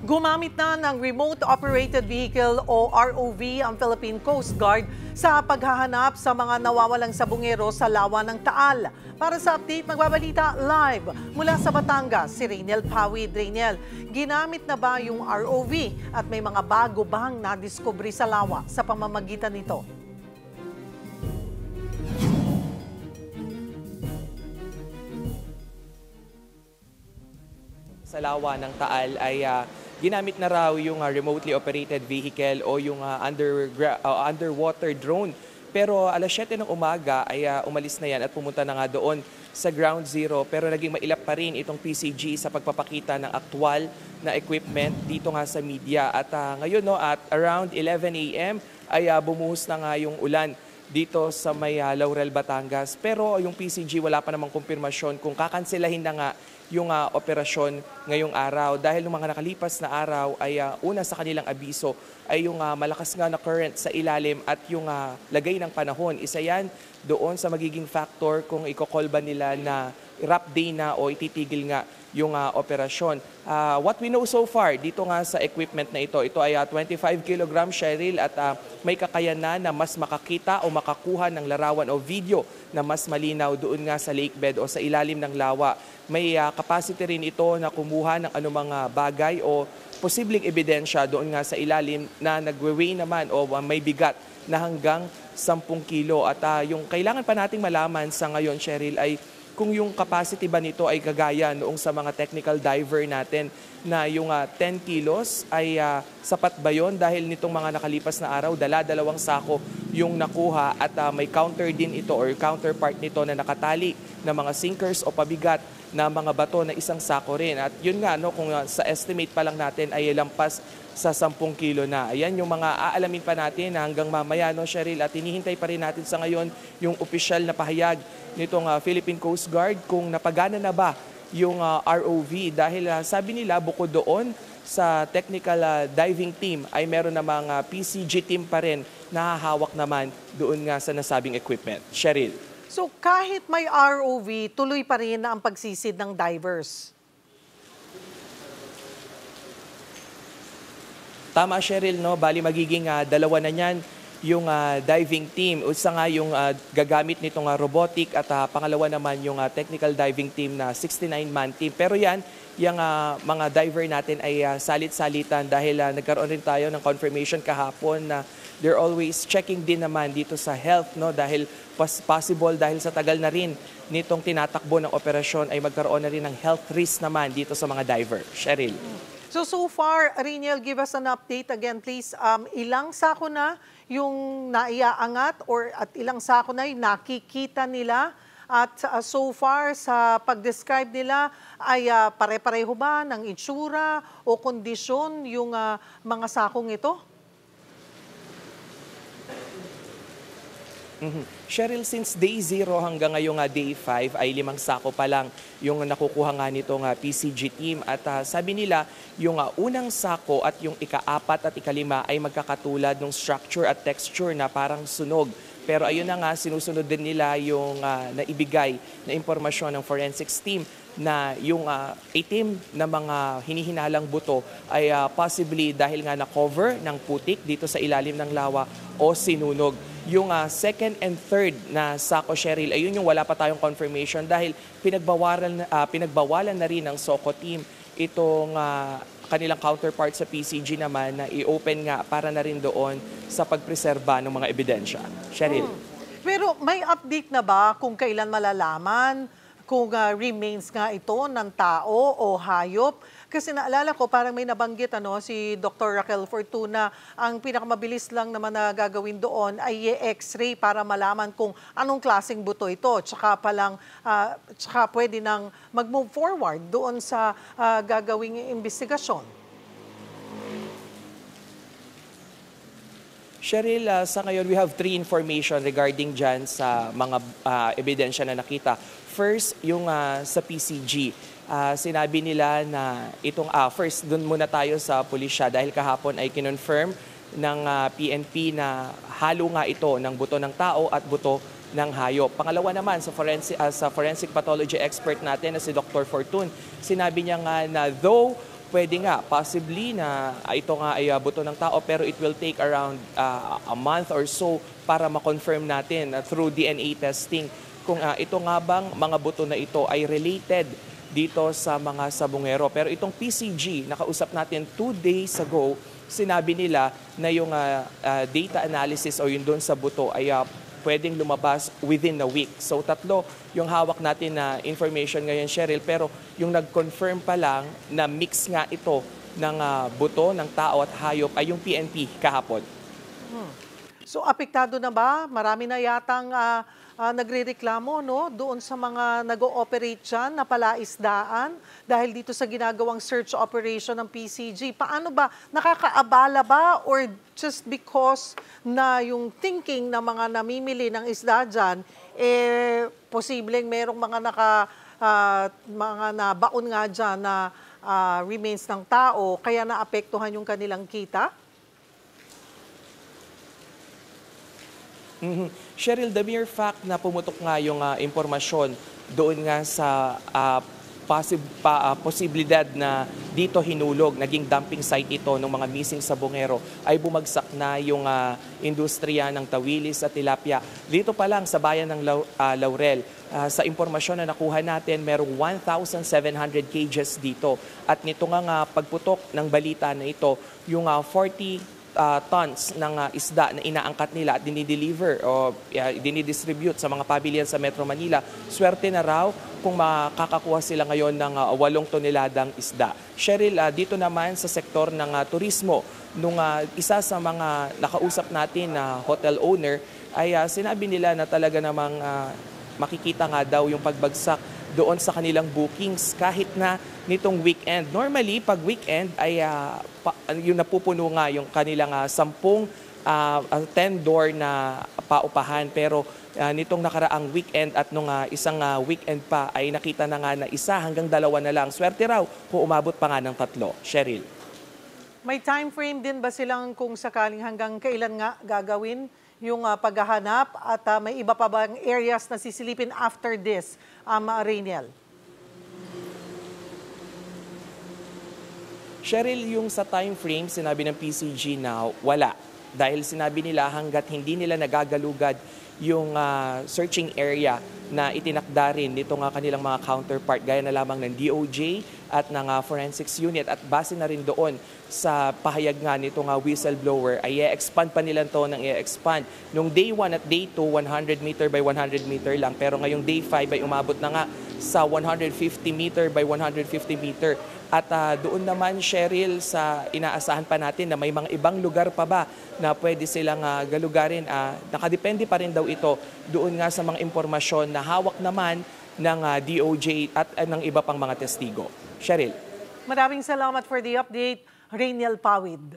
Gumamit na ng Remote Operated Vehicle o ROV ang Philippine Coast Guard sa paghahanap sa mga nawawalang sabungero sa lawa ng Taal. Para sa update, magbabalita live mula sa Batangas, si Rainiel Pawid. Rainiel, ginamit na ba yung ROV at may mga bago bang nadiskubre sa lawa sa pamamagitan nito? Sa lawa ng Taal ay ginamit na raw yung remotely operated vehicle o yung underwater drone. Pero alas 7 ng umaga ay umalis na yan at pumunta na nga doon sa ground zero. Pero naging mailap pa rin itong PCG sa pagpapakita ng aktwal na equipment dito nga sa media. At ngayon at around 11 a.m. ay bumuhos na nga yung ulan dito sa may Laurel, Batangas. Pero yung PCG wala pa namang kumpirmasyon kung kakanselahin na nga yung operasyon ngayong araw. Dahil ng mga nakalipas na araw ay una sa kanilang abiso ay yung malakas nga na current sa ilalim at yung lagay ng panahon. Isa yan doon sa magiging factor kung i-call ba nila na wrap day na o ititigil nga yung operasyon. What we know so far dito nga sa equipment na ito ay 25 kg Cheryl at may kakayanan na mas makakita o makakuha ng larawan o video na mas malinaw doon nga sa lakebed o sa ilalim ng lawa. May capacity rin ito na kumuha ng anumang bagay o posibleng ebidensya doon nga sa ilalim na nagwe-weigh naman o may bigat na hanggang 10 kilo. At yung kailangan pa nating malaman sa ngayon, Cheryl, ay kung yung capacity ba nito ay kagaya noong sa mga technical diver natin na yung 10 kilos ay sapat ba yun dahil nitong mga nakalipas na araw, dalawang sako yung nakuha at may counter din ito or counterpart nito na nakatali na mga sinkers o pabigat na mga bato na isang sako rin. At yun nga, kung sa estimate pa lang natin ay lampas sa 10 kilo na. Ayan yung mga aalamin pa natin hanggang mamaya, Cheryl, at hinihintay pa rin natin sa ngayon yung opisyal na pahayag nitong Philippine Coast Guard kung napagana na ba yung ROV dahil sabi nila bukod doon sa technical diving team ay meron namang PCG team pa rin na hahawak naman doon nga sa nasabing equipment. Cheryl. So kahit may ROV, tuloy pa rin ang pagsisid ng divers? Tama, Cheryl, bali magiging dalawa na niyan yung diving team. Isa nga yung gagamit nitong robotic at pangalawa naman yung technical diving team na 69-man team. Pero yan, yung mga diver natin ay salit-salitan dahil nagkaroon rin tayo ng confirmation kahapon na they're always checking din naman dito sa health, dahil possible dahil sa tagal na rin nitong tinatakbo ng operasyon ay magkaroon na rin ng health risk naman dito sa mga diver. Cheryl. So far, Rainiel, give us an update again, please. Ilang sako na yung naiaangat at ilang sako na yung nakikita nila? At so far, sa pag-describe nila, ay pare-pareho ba ng itsura o kondisyon yung mga sakong ito? Cheryl, since day 0 hanggang ngayong day 5 ay 5 sako pa lang yung nakukuha nga nitong PCG team. At sabi nila, yung unang sako at yung ika-4 at ika-5 ay magkakatulad ng structure at texture na parang sunog. Pero ayun na nga, sinusunod din nila yung naibigay na impormasyon ng forensics team na yung itim na mga hinihinalang buto ay possibly dahil nga na-cover ng putik dito sa ilalim ng lawa o sinunog. Yung second and third na sako, Cheryl, ayun yung wala pa tayong confirmation dahil pinagbawalan na rin ng SOCO team itong kanilang counterpart sa PCG naman na i-open nga para na rin doon sa pagpreserba ng mga ebidensya. Cheryl. Pero may update na ba kung kailan malalaman kung remains nga ito ng tao o hayop? Kasi naalala ko, parang may nabanggit si Dr. Raquel Fortuna, ang pinakamabilis lang naman na gagawin doon ay i-x-ray para malaman kung anong klaseng buto ito. Tsaka pwede nang mag-move forward doon sa gagawing investigasyon. Cheryl, sa ngayon we have 3 information regarding dyan sa mga ebidensya na nakita. First, yung sa PCG. Sinabi nila na itong first, dun muna tayo sa pulisya dahil kahapon ay kinonfirm ng PNP na halo nga ito ng buto ng tao at buto ng hayop. Pangalawa naman, sa forensic pathology expert natin na si Dr. Fortun, sinabi niya nga na though pwede nga, possibly na ito nga ay buto ng tao pero it will take around a month or so para ma-confirm natin through DNA testing kung ito nga bang mga buto na ito ay related dito sa mga sabungero. Pero itong PCG, nakausap natin 2 days ago, sinabi nila na yung data analysis o yun doon sa buto ay pwedeng lumabas within a week. So 3 yung hawak natin na information ngayon, Cheryl, pero yung nag-confirm pa lang na mix nga ito ng buto ng tao at hayop ay yung PNP kahapon. So apektado na ba? Marami na yatang nagrereklamo, no, doon sa mga nag-ooperate dyan na palaisdaan dahil dito sa ginagawang search operation ng PCG. Paano ba? Nakakaabala ba or just because na yung thinking ng mga namimili ng isda dyan, posibleng merong mga mga nabaon nga dyan na remains ng tao kaya naapektuhan yung kanilang kita? Cheryl, the mere fact na pumutok nga yung impormasyon doon nga sa posibilidad na dito hinulog, naging dumping site ito ng mga missing sabongero, ay bumagsak na yung industriya ng tawilis at tilapia. Dito pa lang sa bayan ng Laurel, sa impormasyon na nakuha natin, merong 1,700 cages dito. At nito nga pagputok ng balita na ito, yung 40 tons ng isda na inaangkat nila at dinideliver o dinidistribute sa mga pavilion sa Metro Manila. Swerte na raw kung makakakuha sila ngayon ng 8 toneladang isda. Cheryl, dito naman sa sektor ng turismo, nung isa sa mga nakausap natin na hotel owner ay sinabi nila na talaga namang makikita nga daw yung pagbagsak doon sa kanilang bookings kahit na nitong weekend. Normally, pag weekend ay yung napupuno nga yung kanilang 10 door na paupahan. Pero nitong nakaraang weekend at nung isang weekend pa ay nakita na nga na 1 hanggang 2 na lang. Swerte raw kung umabot pa nga ng 3. Cheryl. May time frame din ba silang kung sakaling hanggang kailan nga gagawin yung paghahanap at may iba pa bang areas na sisilipin after this, Rainiel? Cheryl, yung sa time frame, sinabi ng PCG na wala. Dahil sinabi nila hanggat hindi nila nagagalugad yung searching area na itinakda rin nito nga kanilang mga counterpart gaya na lamang ng DOJ at ng forensics unit at base na rin doon sa pahayag nga nito nga whistleblower ay i-expand pa nila to ng i-expand. Nung day 1 at day 2, 100 meter by 100 meter lang pero ngayong day 5 ay umabot na nga sa 150 meter by 150 meter. At doon naman, Cheryl, sa inaasahan pa natin na may mga ibang lugar pa ba na pwede silang galugarin. Nakadepende pa rin daw ito doon nga sa mga impormasyon na hawak naman ng DOJ at ng iba pang mga testigo. Cheryl. Maraming salamat for the update, Rainiel Pawid.